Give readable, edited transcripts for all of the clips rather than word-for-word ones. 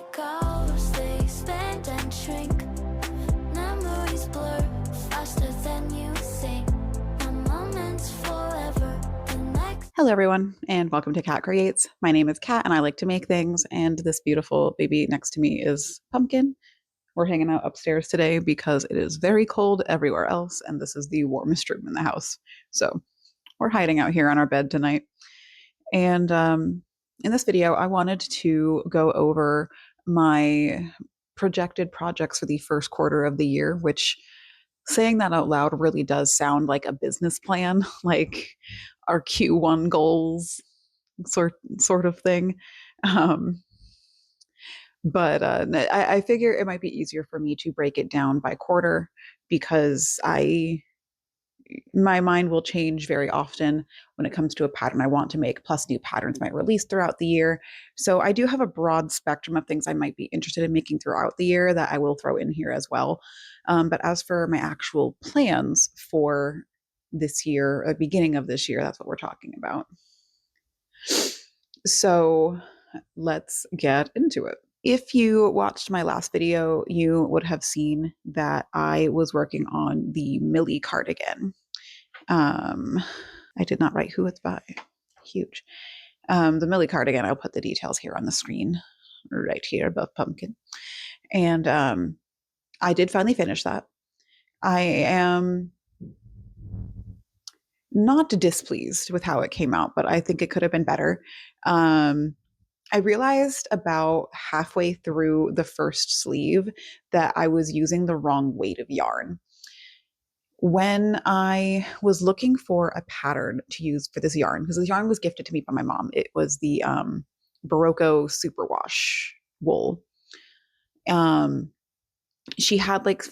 like hours, they expand and shrink. Memories blur faster than you think. A moment's forever, the next. Hello, everyone, and welcome to Cat Creates. My name is Kat, and I like to make things. And this beautiful baby next to me is Pumpkin. We're hanging out upstairs today because it is very cold everywhere else, and this is the warmest room in the house. So we're hiding out here on our bed tonight. And in this video, I wanted to go over my projected projects for the first quarter of the year, which saying that out loud really does sound like a business plan, like our Q1 goals sort of thing. Um, but I figure it might be easier for me to break it down by quarter because my mind will change very often when it comes to a pattern I want to make, plus new patterns might release throughout the year. So I do have a broad spectrum of things I might be interested in making throughout the year that I will throw in here as well. But as for my actual plans for this year, beginning of this year, that's what we're talking about. So let's get into it. If you watched my last video, you would have seen that I was working on the Millie cardigan. I did not write who it's by. Huge. The Millie cardigan, I'll put the details here on the screen, right here above Pumpkin. And I did finally finish that. I am not displeased with how it came out, but I think it could have been better. I realized about halfway through the first sleeve that I was using the wrong weight of yarn. When I was looking for a pattern to use for this yarn, because the yarn was gifted to me by my mom, it was the Barocco Superwash wool. She had like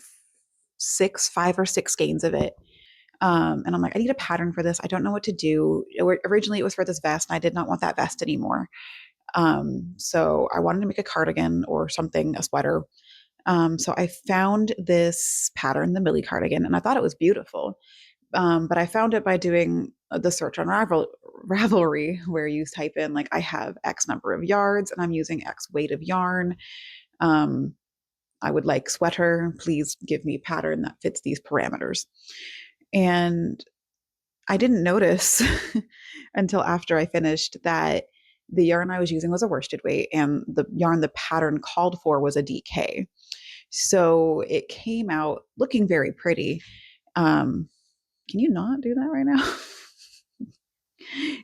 5 or 6 skeins of it. And I'm like, I need a pattern for this. I don't know what to do. Originally, it was for this vest, and I did not want that vest anymore. So I wanted to make a cardigan or something, a sweater. So I found this pattern, the Millie cardigan, and I thought it was beautiful. But I found it by doing the search on Ravelry, where you type in, like, I have X number of yards and I'm using X weight of yarn. I would like sweater. Please give me a pattern that fits these parameters. And I didn't notice until after I finished that the yarn I was using was a worsted weight, and the yarn the pattern called for was a DK. So it came out looking very pretty. Can you not do that right now?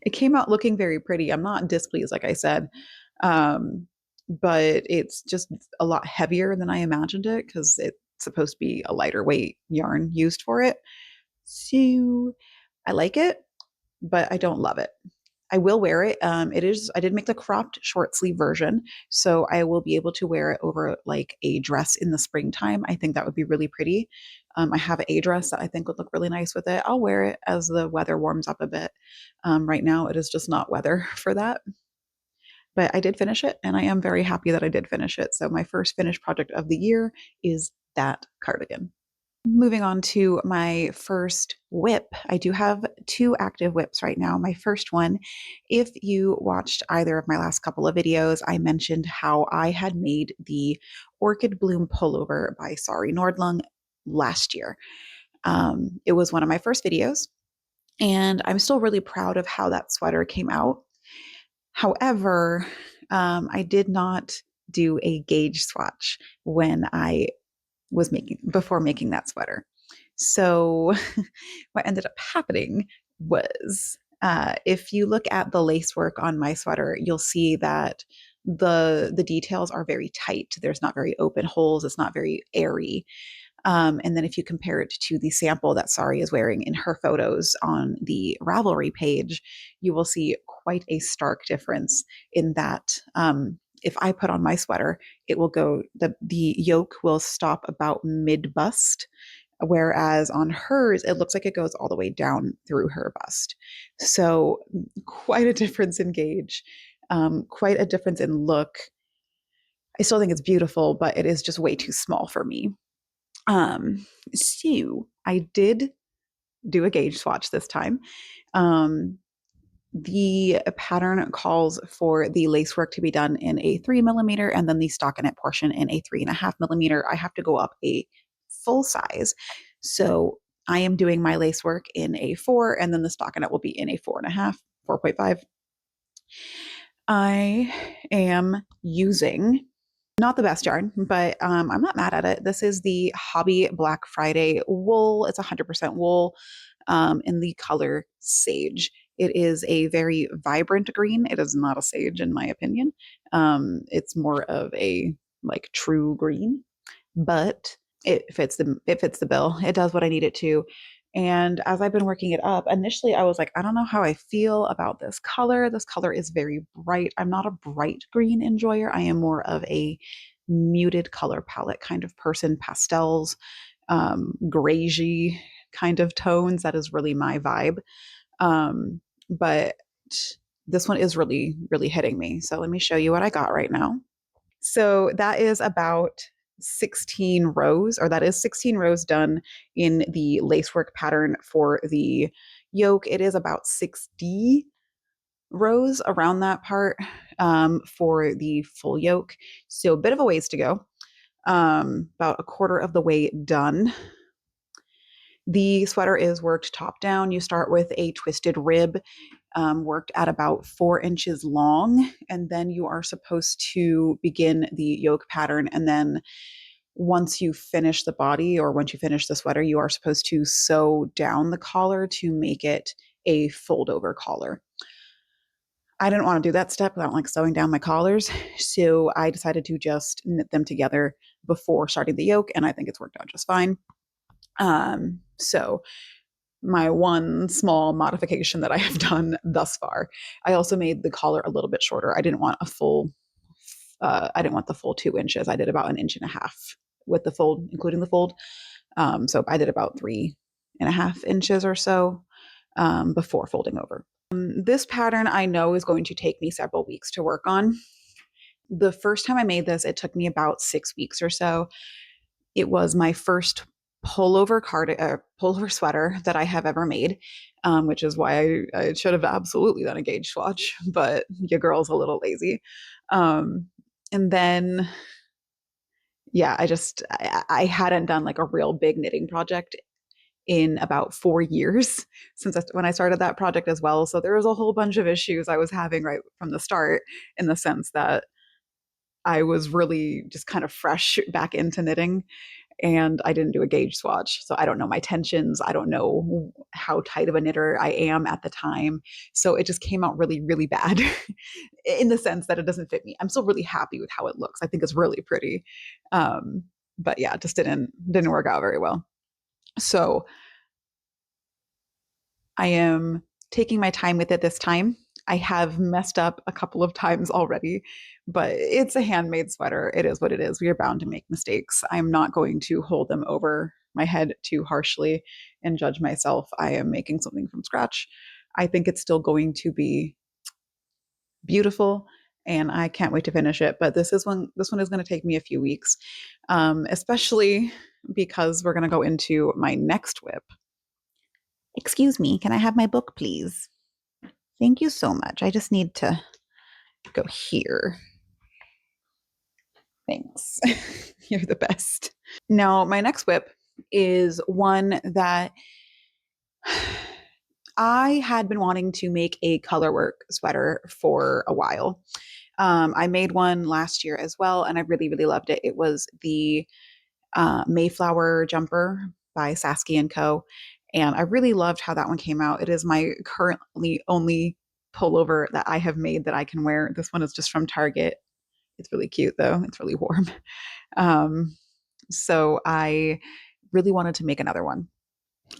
It came out looking very pretty. I'm not displeased, like I said, but it's just a lot heavier than I imagined it because it's supposed to be a lighter weight yarn used for it. So I like it, but I don't love it. I will wear it. I did make the cropped short sleeve version, so I will be able to wear it over like a dress in the springtime. I think that would be really pretty. I have a dress that I think would look really nice with it. I'll wear it as the weather warms up a bit. Right now, it is just not weather for that. But I did finish it, and I am very happy that I did finish it. So my first finished project of the year is that cardigan. Moving on to my first WIP. I do have 2 active WIPs right now. My first one, if you watched either of my last couple of videos, I mentioned how I had made the Orchid Bloom pullover by Sari Nordlund last year. It was one of my first videos, and I'm still really proud of how that sweater came out. However, I did not do a gauge swatch before making that sweater. So what ended up happening was, if you look at the lace work on my sweater, you'll see that the details are very tight. There's not very open holes. It's not very airy. And then if you compare it to the sample that Sari is wearing in her photos on the Ravelry page, you will see quite a stark difference in that. If I put on my sweater, it will go, the yoke will stop about mid bust, whereas on hers, it looks like it goes all the way down through her bust. So quite a difference in gauge, quite a difference in look. I still think it's beautiful, but it is just way too small for me. So I did do a gauge swatch this time. The pattern calls for the lace work to be done in a 3 millimeter and then the stockinette portion in a 3.5 millimeter. I have to go up a full size. So I am doing my lace work in a 4, and then the stockinette will be in a 4.5, 4.5. I am using not the best yarn, but I'm not mad at it. This is the Hobby Black Friday wool. It's 100% wool in the color sage. It is a very vibrant green. It is not a sage, in my opinion. It's more of a like true green, but it fits the bill. It does what I need it to. And as I've been working it up, initially I was like, I don't know how I feel about this color. This color is very bright. I'm not a bright green enjoyer. I am more of a muted color palette kind of person, pastels, grayish kind of tones. That is really my vibe. But this one is really, really hitting me. So let me show you what I got right now. So that is about 16 rows, or that is 16 rows done in the lacework pattern for the yoke. It is about 60 rows around that part for the full yoke. So a bit of a ways to go. About a quarter of the way done. The sweater is worked top down. You start with a twisted rib, worked at about 4 inches long, and then you are supposed to begin the yoke pattern. And then once you finish the body, or once you finish the sweater, you are supposed to sew down the collar to make it a fold over collar. I didn't want to do that step. I don't like sewing down my collars. So I decided to just knit them together before starting the yoke, and I think it's worked out just fine. So my one small modification that I have done thus far, I also made the collar a little bit shorter. I didn't want the full 2 inches. I did about 1.5 inches with the fold, including the fold. So I did about 3.5 inches or so before folding over. This pattern I know is going to take me several weeks to work on. The first time I made this, it took me about 6 weeks or so. It was my first pullover sweater that I have ever made, which is why I should have absolutely done a gauge swatch, but your girl's a little lazy. And then, yeah, I hadn't done like a real big knitting project in about 4 years when I started that project as well. So there was a whole bunch of issues I was having right from the start, in the sense that I was really just kind of fresh back into knitting, and I didn't do a gauge swatch. So I don't know my tensions. I don't know how tight of a knitter I am at the time. So it just came out really, really bad in the sense that it doesn't fit me. I'm still really happy with how it looks. I think it's really pretty. But yeah, it just didn't work out very well. So I am taking my time with it this time. I have messed up a couple of times already, but it's a handmade sweater. It is what it is. We are bound to make mistakes. I'm not going to hold them over my head too harshly and judge myself. I am making something from scratch. I think it's still going to be beautiful, and I can't wait to finish it. But this one is going to take me a few weeks, especially because we're going to go into my next WIP. Excuse me, can I have my book, please? Thank you so much. I just need to go here. Thanks. You're the best. Now, my next WIP is one that I had been wanting to make a colorwork sweater for a while. I made one last year as well, and I really, really loved it. It was the Mayflower jumper by Sasky & Co. And I really loved how that one came out. It is my currently only pullover that I have made that I can wear. This one is just from Target. It's really cute though. It's really warm. So I really wanted to make another one.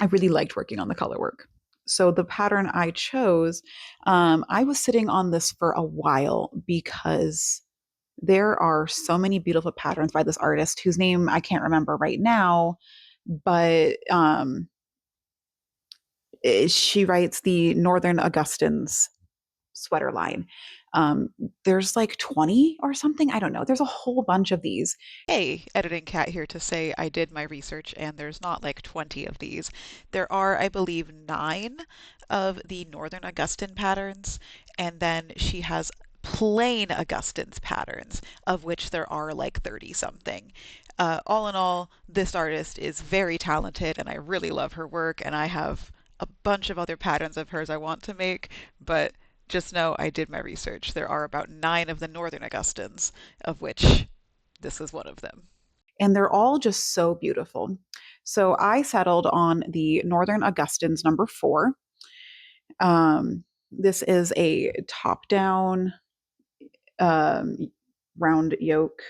I really liked working on the color work. So the pattern I chose, I was sitting on this for a while because there are so many beautiful patterns by this artist whose name I can't remember right now, but she writes the Northern Augustins sweater line. Um, there's like 20 or something. I don't know. There's a whole bunch of these. Hey, editing cat here to say I did my research and there's not like 20 of these. There are, I believe, 9 of the Northern Augustan patterns, and then she has plain Augustans patterns, of which there are like 30 something. All in all, this artist is very talented and I really love her work, and I have a bunch of other patterns of hers I want to make, but just know I did my research. There are about 9 of the Northern Augustans, of which this is one of them. And they're all just so beautiful. So I settled on the Northern Augustans number 4. This is a top down um, round yoke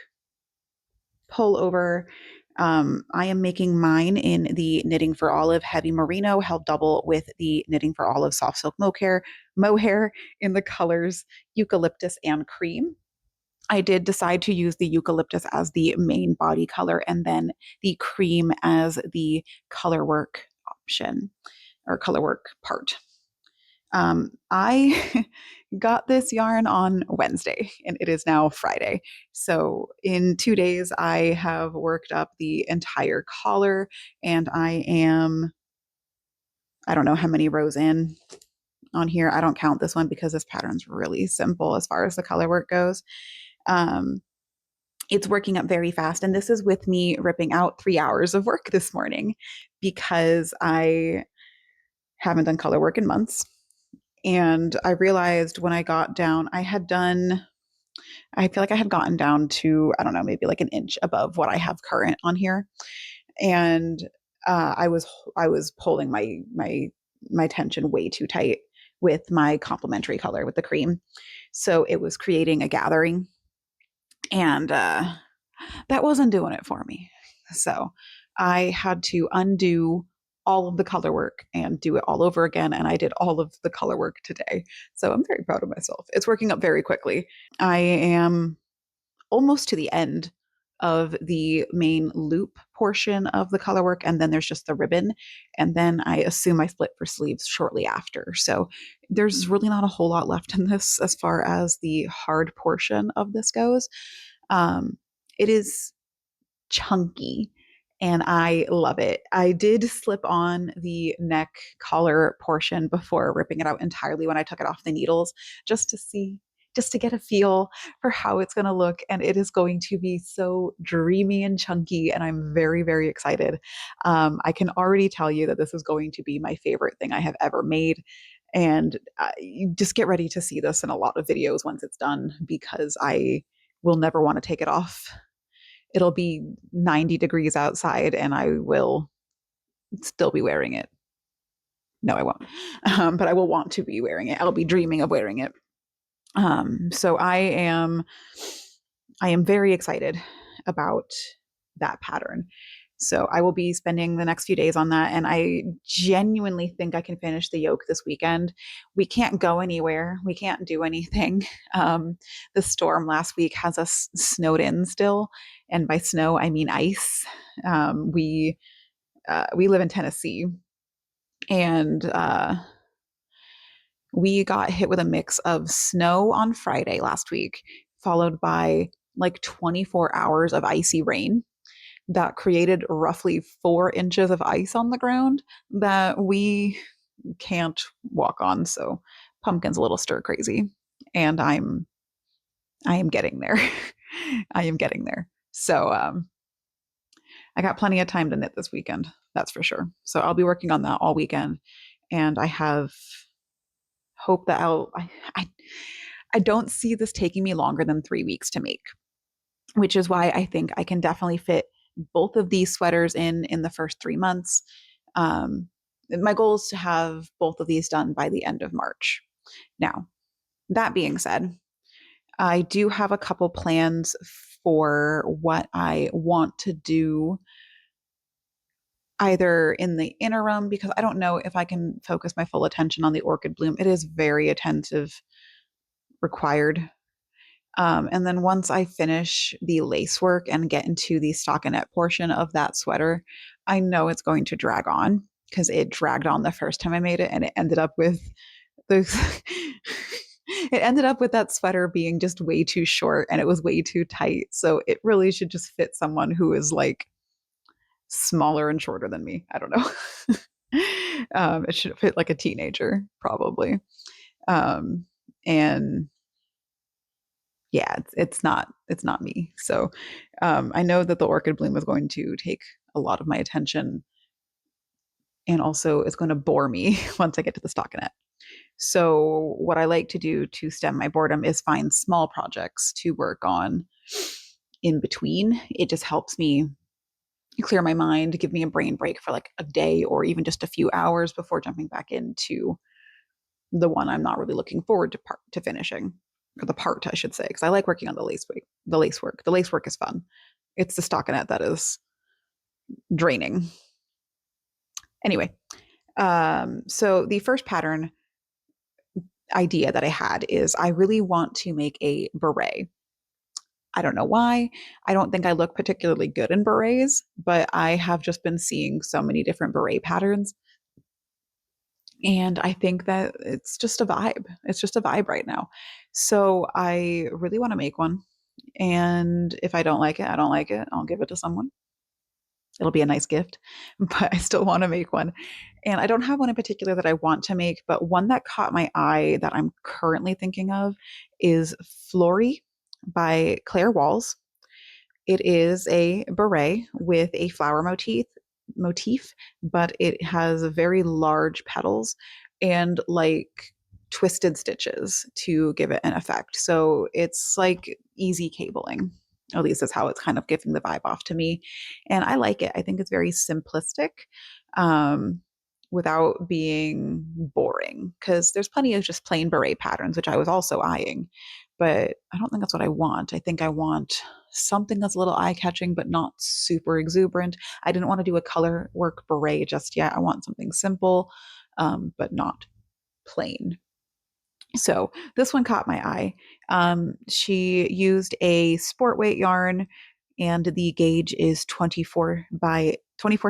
pullover. I am making mine in the Knitting for Olive Heavy Merino, held double with the Knitting for Olive Soft Silk Mohair in the colors Eucalyptus and Cream. I did decide to use the eucalyptus as the main body color and then the cream as the color work option or color work part. I got this yarn on Wednesday and it is now Friday. So in 2 days, I have worked up the entire collar and I don't know how many rows in on here. I don't count this one because this pattern's really simple as far as the color work goes. Um, it's working up very fast. And this is with me ripping out 3 hours of work this morning because I haven't done color work in months. And I realized when I got down, I feel like I had gotten down to, I don't know, maybe like an inch above what I have current on here. And I was pulling my tension way too tight with my complementary color with the cream. So it was creating a gathering. And that wasn't doing it for me. So I had to undo all of the color work and do it all over again. And I did all of the color work today. So I'm very proud of myself. It's working up very quickly. I am almost to the end of the main loop portion of the color work. And then there's just the ribbon. And then I assume I split for sleeves shortly after. So there's really not a whole lot left in this as far as the hard portion of this goes. It is chunky and I love it. I did slip on the neck collar portion before ripping it out entirely when I took it off the needles just to see, just to get a feel for how it's going to look. And it is going to be so dreamy and chunky. And I'm very, very excited. I can already tell you that this is going to be my favorite thing I have ever made. And just get ready to see this in a lot of videos once it's done because I will never want to take it off. It'll be 90 degrees outside and I will still be wearing it. No, I won't. But I will want to be wearing it. I'll be dreaming of wearing it. So I am very excited about that pattern. So I will be spending the next few days on that. And I genuinely think I can finish the yoke this weekend. We can't go anywhere. We can't do anything. The storm last week has us snowed in still. And by snow, I mean ice. We live in Tennessee and we got hit with a mix of snow on Friday last week, followed by like 24 hours of icy rain that created roughly 4 inches of ice on the ground that we can't walk on. So Pumpkin's a little stir crazy, and I am getting there. I am getting there. So I got plenty of time to knit this weekend. That's for sure. So I'll be working on that all weekend, and I have hope that I don't see this taking me longer than 3 weeks to make, which is why I think I can definitely fit both of these sweaters in the first 3 months. My goal is to have both of these done by the end of March. Now, that being said, I do have a couple plans for what I want to do either in the interim, because I don't know if I can focus my full attention on the orchid bloom. It is very attentive required. And then once I finish the lace work and get into the stockinette portion of that sweater, I know it's going to drag on because it dragged on the first time I made it and it ended up with those It ended up with that sweater being just way too short and it was way too tight. So it really should just fit someone who is like smaller and shorter than me. I don't know. It should fit like a teenager, probably. Um, and yeah, it's not me. So I know that the orchid bloom is going to take a lot of my attention and also it's going to bore me once I get to the stockinette. So what I like to do to stem my boredom is find small projects to work on in between. It just helps me clear my mind, give me a brain break for like a day or even just a few hours before jumping back into the one I'm not really looking forward to finishing, or the part I should say, because I like working on the lace work. The lace work. The lace work is fun. It's the stockinette that is draining. Anyway, so the first pattern idea that I had is I really want to make a beret. I don't know why. I don't think I look particularly good in berets, but I have just been seeing so many different beret patterns. And I think that it's just a vibe. It's just a vibe right now. So I really want to make one. And if I don't like it, I don't like it. I'll give it to someone. It'll be a nice gift, but I still want to make one. And I don't have one in particular that I want to make, but one that caught my eye that I'm currently thinking of is Flory by Claire Walls. It is a beret with a flower motif, but it has very large petals and like twisted stitches to give it an effect. So it's like easy cabling. At least that's how it's kind of giving the vibe off to me. And I like it. I think it's very simplistic um, without being boring because there's plenty of just plain beret patterns, which I was also eyeing. But I don't think that's what I want. I think I want something that's a little eye catching, but not super exuberant. I didn't want to do a color work beret just yet. I want something simple, but not plain. So this one caught my eye. She used a sport weight yarn, and the gauge is 24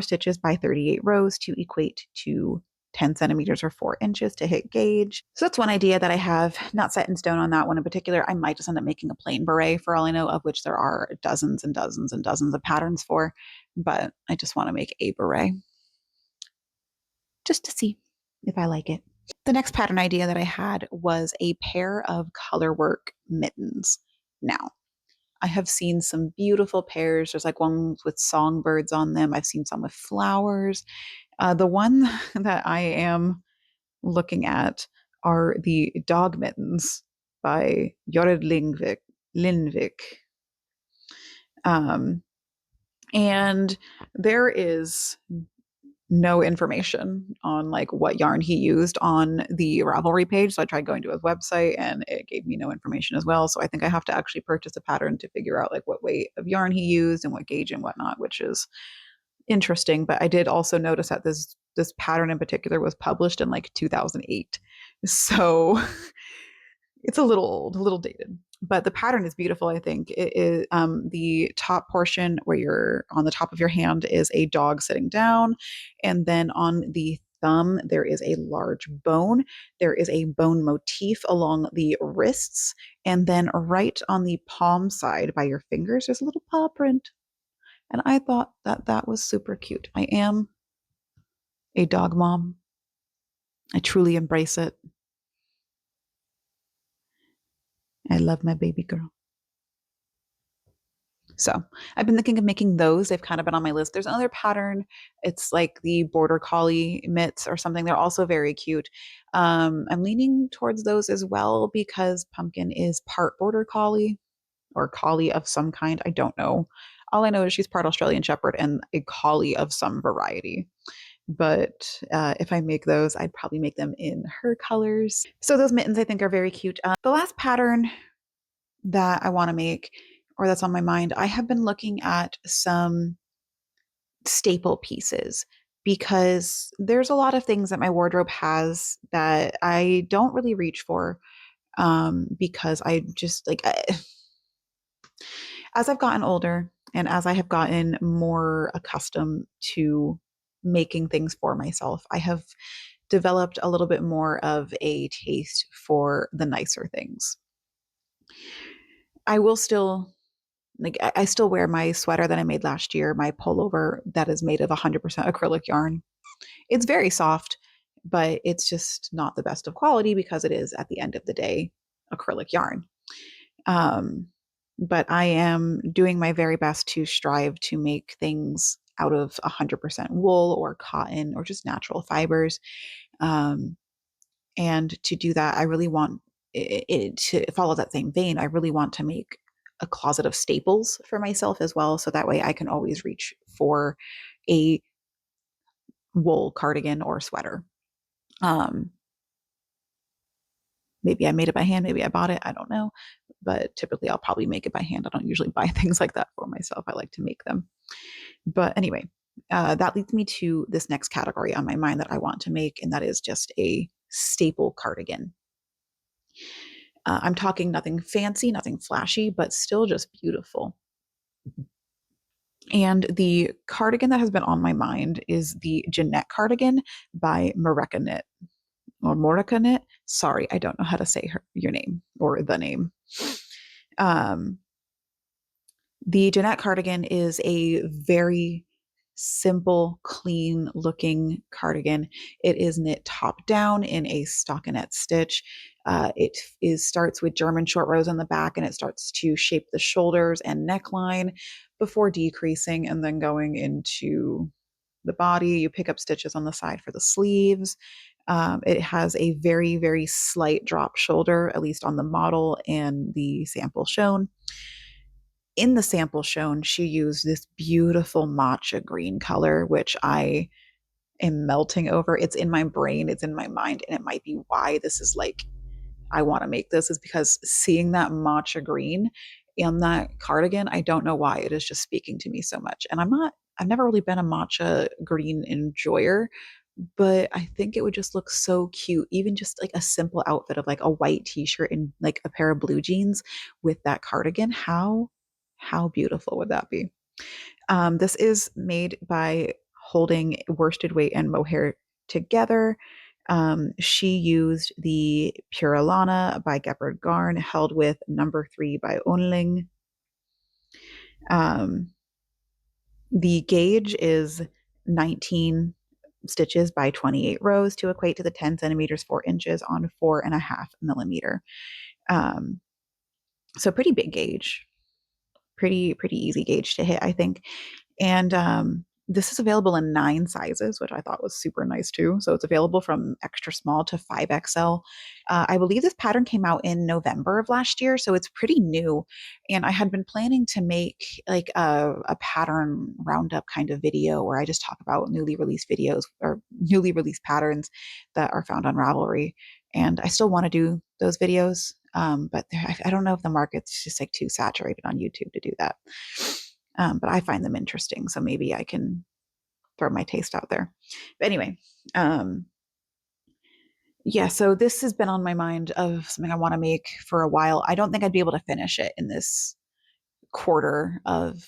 stitches by 38 rows to equate to 10 centimeters or 4 inches to hit gauge. So that's one idea that I have, not set in stone on that one in particular. I might just end up making a plain beret for all I know, of which there are dozens and dozens and dozens of patterns for, but I just want to make a beret just to see if I like it. The next pattern idea that I had was a pair of colorwork mittens. Now, I have seen some beautiful pairs. There's like ones with songbirds on them. I've seen some with flowers. The one that I am looking at are the dog mittens by Jorid Lindvik. Um, and there is no information on like what yarn he used on the Ravelry page. So I tried going to his website and it gave me no information as well. So I think I have to actually purchase a pattern to figure out like what weight of yarn he used and what gauge and whatnot, which is interesting. But I did also notice that this pattern in particular was published in like 2008. So it's a little old, a little dated, but the pattern is beautiful. I think it is the top portion where you're on the top of your hand is a dog sitting down, and then on the thumb there is a large bone. There is a bone motif along the wrists, and then right on the palm side by your fingers there's a little paw print. And I thought that that was super cute. I am a dog mom. I truly embrace it. I love my baby girl. So I've been thinking of making those. They've kind of been on my list. There's another pattern. It's like the border collie mitts or something. They're also very cute. I'm leaning towards those as well because Pumpkin is part border collie or collie of some kind. I don't know. All I know is she's part Australian Shepherd and a collie of some variety. But if I make those, I'd probably make them in her colors. So those mittens I think are very cute. The last pattern that I want to make or that's on my mind, I have been looking at some staple pieces because there's a lot of things that my wardrobe has that I don't really reach for because I just like, as I've gotten older and as I have gotten more accustomed to making things for myself, I have developed a little bit more of a taste for the nicer things. I will still like I still wear my sweater that I made last year, my pullover that is made of 100% acrylic yarn. It's very soft, but it's just not the best of quality because it is at the end of the day acrylic yarn. Um, but I am doing my very best to strive to make things out of 100% wool or cotton or just natural fibers. Um, and to do that, I really want it to follow that same vein. I really want to make a closet of staples for myself as well. So that way I can always reach for a wool cardigan or sweater. Um, maybe I made it by hand, maybe I bought it, I don't know. But typically I'll probably make it by hand. I don't usually buy things like that for myself. I like to make them. But anyway, that leads me to this next category on my mind that I want to make, and that is just a staple cardigan. I'm talking nothing fancy, nothing flashy, but still just beautiful. And the cardigan that has been on my mind is the Jeanette cardigan by Mareka Knit or Morica Knit. Sorry, I don't know how to say your name or the name. Um, the Jeanette cardigan is a very simple, clean looking cardigan. It is knit top down in a stockinette stitch. Starts with German short rows on the back, and it starts to shape the shoulders and neckline before decreasing and then going into the body. You pick up stitches on the side for the sleeves. It has a very, very slight drop shoulder, at least on the model and the sample shown. In the sample shown, she used this beautiful matcha green color, which I am melting over. It's in my brain, it's in my mind, and it might be why this is like, I want to make this, is because seeing that matcha green in that cardigan, I don't know why it is just speaking to me so much. And I've never really been a matcha green enjoyer, but I think it would just look so cute, even just like a simple outfit of like a white t-shirt and like a pair of blue jeans with that cardigan. How beautiful would that be? This is made by holding worsted weight and mohair together. She used the Puralana by Gepard Garn, held with number 3 by Onling. Um, the gauge is 19 stitches by 28 rows to equate to the 10 centimeters 4 inches on 4.5 millimeter. So pretty big gauge, pretty easy gauge to hit, I think. And this is available in 9 sizes, which I thought was super nice too. So it's available from extra small to 5XL. I believe this pattern came out in November of last year, so it's pretty new. And I had been planning to make like a pattern roundup kind of video where I just talk about newly released videos or newly released patterns that are found on Ravelry. And I still want to do those videos, but I don't know if the market's just like too saturated on YouTube to do that. But I find them interesting, so maybe I can throw my taste out there. But anyway, yeah, so this has been on my mind of something I want to make for a while. I don't think I'd be able to finish it in this quarter of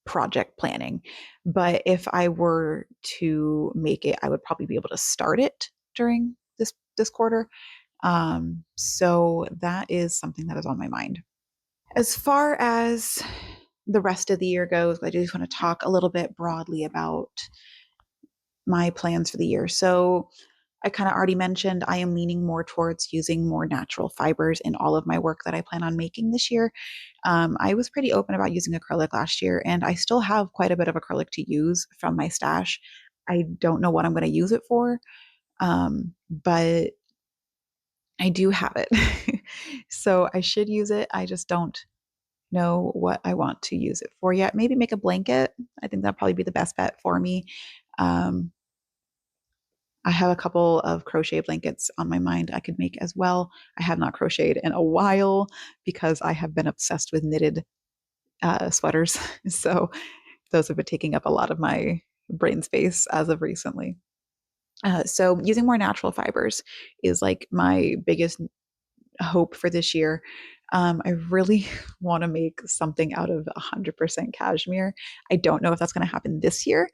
project planning, but if I were to make it, I would probably be able to start it during this quarter. So that is something that is on my mind. As far as the rest of the year goes, I just want to talk a little bit broadly about my plans for the year. So I kind of already mentioned I am leaning more towards using more natural fibers in all of my work that I plan on making this year. I was pretty open about using acrylic last year, and I still have quite a bit of acrylic to use from my stash. I don't know what I'm going to use it for, but I do have it. So I should use it. I just don't know what I want to use it for yet. Maybe make a blanket. I think that'll probably be the best bet for me. Um, I have a couple of crochet blankets on my mind I could make as well. I have not crocheted in a while because I have been obsessed with knitted sweaters. So those have been taking up a lot of my brain space as of recently. So using more natural fibers is like my biggest hope for this year. I really want to make something out of 100% cashmere. I don't know if that's going to happen this year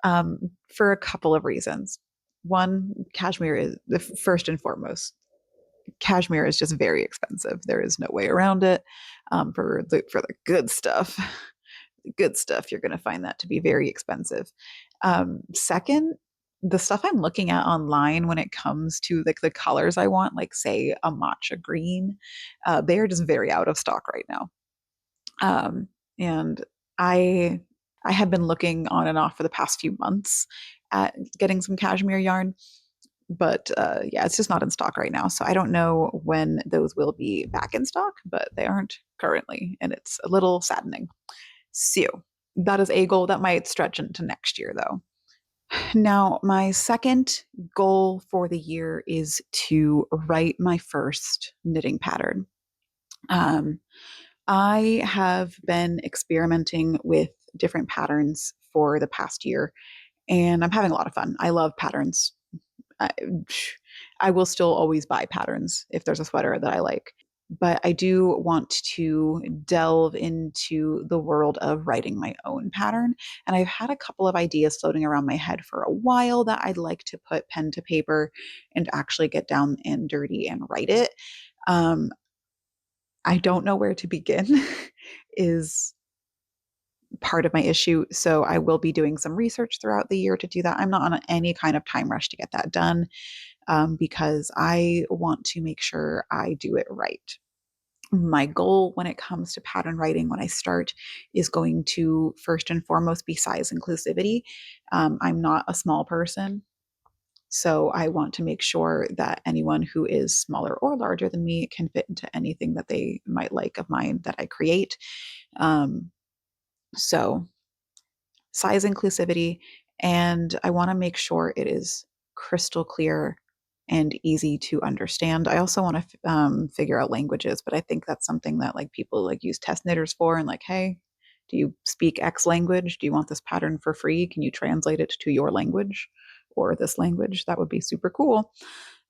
for a couple of reasons. One, cashmere is the first and foremost. Cashmere is just very expensive. There is no way around it. For the good stuff, good stuff, you're going to find that to be very expensive. Second, the stuff I'm looking at online when it comes to like the colors I want, like say a matcha green, they are just very out of stock right now. And I I have been looking on and off for the past few months at getting some cashmere yarn, but yeah, it's just not in stock right now. So I don't know when those will be back in stock, but they aren't currently, and it's a little saddening. So that is a goal that might stretch into next year, though. Now, my second goal for the year is to write my first knitting pattern. Um, I have been experimenting with different patterns for the past year, and I'm having a lot of fun. I love patterns. I, I will still always buy patterns if there's a sweater that I like. But I do want to delve into the world of writing my own pattern. And I've had a couple of ideas floating around my head for a while that I'd like to put pen to paper and actually get down and dirty and write it. Um, I don't know where to begin, is part of my issue. So I will be doing some research throughout the year to do that. I'm not on any kind of time rush to get that done, because I want to make sure I do it right. My goal when it comes to pattern writing when I start is going to first and foremost be size inclusivity. I'm not a small person. So I want to make sure that anyone who is smaller or larger than me can fit into anything that they might like of mine that I create. Um, so size inclusivity, and I want to make sure it is crystal clear and easy to understand. I also want to figure out languages, but I think that's something that like people like use test knitters for, and like, hey, do you speak X language? Do you want this pattern for free? Can you translate it to your language or this language? That would be super cool.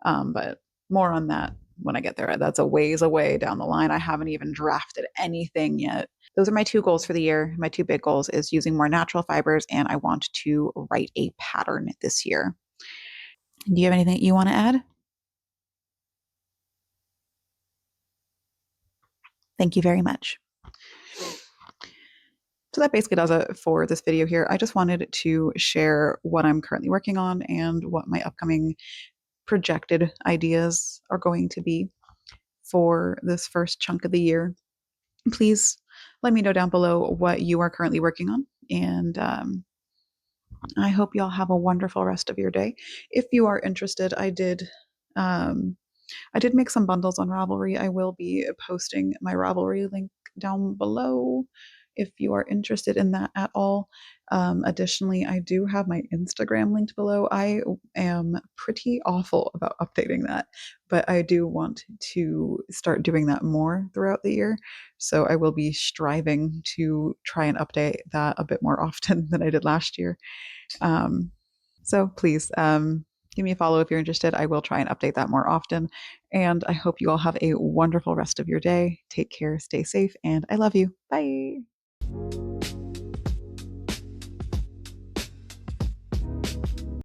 But more on that when I get there. That's a ways away down the line. I haven't even drafted anything yet. Those are my two goals for the year. My two big goals is using more natural fibers, and I want to write a pattern this year. Do you have anything you want to add? Thank you very much. So that basically does it for this video here. I just wanted to share what I'm currently working on and what my upcoming projected ideas are going to be for this first chunk of the year. Please let me know down below what you are currently working on. And I hope you all have a wonderful rest of your day. If you are interested, I did make some bundles on Ravelry. I will be posting my Ravelry link down below if you are interested in that at all. Additionally, I do have my Instagram linked below. I am pretty awful about updating that, but I do want to start doing that more throughout the year. So I will be striving to try and update that a bit more often than I did last year. So please, give me a follow if you're interested. I will try and update that more often. And I hope you all have a wonderful rest of your day. Take care, stay safe, and I love you. Bye.